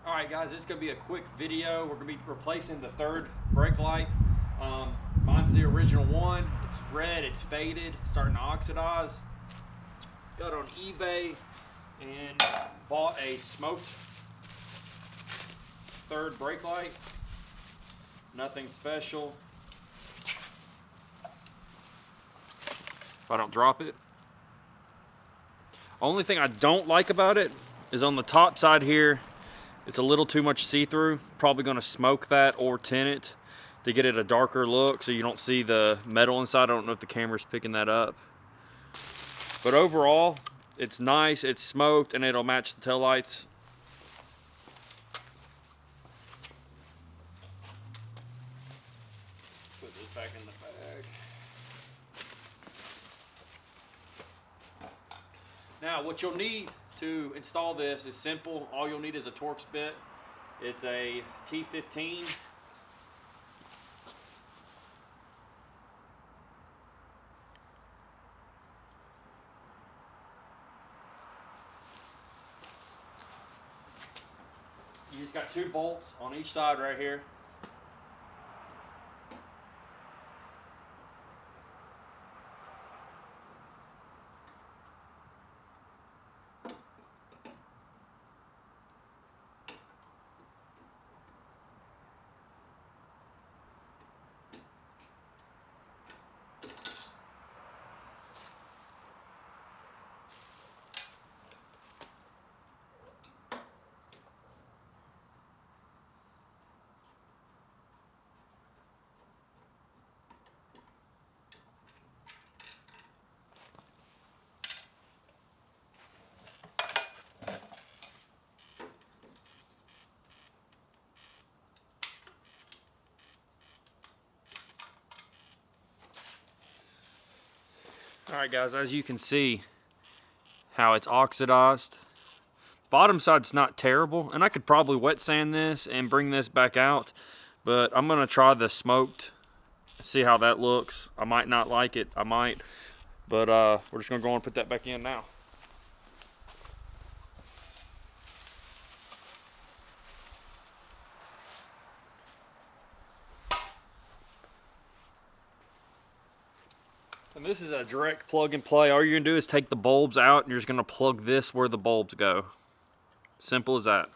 Alright guys, this is going to be a quick video. We're going to be replacing the third brake light. Mine's the original one. It's red, it's faded, starting to oxidize. Got on eBay and bought a smoked third brake light. Nothing special. If I don't drop it. Only thing I don't like about it is on the top side here, it's a little too much see-through. Probably gonna smoke that or tint it to get it a darker look so you don't see the metal inside. I don't know if the camera's picking that up. But overall, it's nice, it's smoked, and it'll match the tail lights. Put this back in the bag. Now, what you'll need to install this is simple. All you'll need is a Torx bit. It's a T15. You just got 2 bolts on each side right here. Alright guys, as you can see how it's oxidized. Bottom side's not terrible, and I could probably wet sand this and bring this back out, but I'm going to try the smoked, see how that looks. I might not like it, I might, but we're just going to go on and put that back in now. And this is a direct plug and play. All you're gonna do is take the bulbs out and you're just gonna plug this where the bulbs go. Simple as that.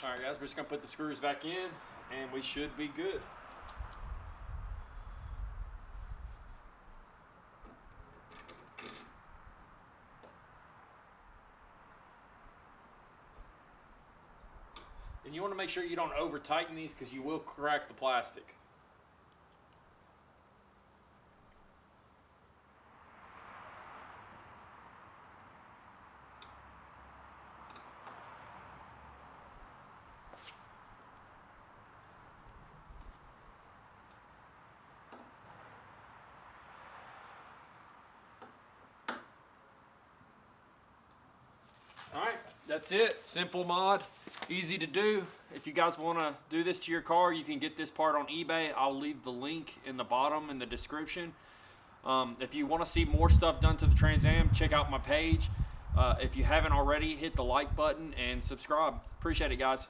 Alright guys, we're just going to put the screws back in and we should be good. And you want to make sure you don't over tighten these because you will crack the plastic. Alright, that's it. Simple mod, easy to do. If you guys want to do this to your car, you can get this part on eBay. I'll leave the link in the bottom in the description. If you want to see more stuff done to the Trans Am, check out my page. If you haven't already, hit the like button and subscribe. Appreciate it, guys.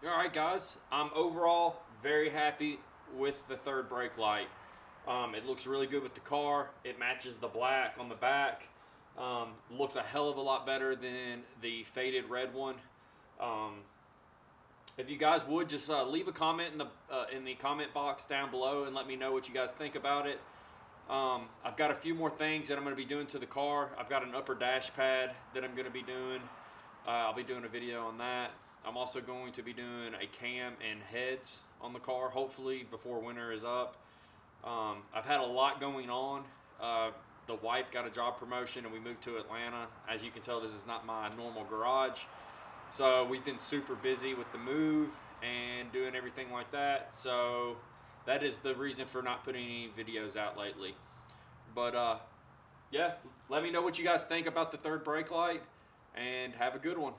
All right, guys, I'm overall very happy with the third brake light. It looks really good with the car. It matches the black on the back. Looks a hell of a lot better than the faded red one. If you guys would just leave a comment in the comment box down below and let me know what you guys think about it. I've got a few more things that I'm going to be doing to the car. I've got an upper dash pad that I'm going to be doing. I'll be doing a video on that. I'm also going to be doing a cam and heads on the car, hopefully before winter is up. I've had a lot going on. The wife got a job promotion and we moved to Atlanta. As you can tell, this is not my normal garage. So we've been super busy with the move and doing everything like that. So that is the reason for not putting any videos out lately. But yeah, let me know what you guys think about the third brake light and have a good one.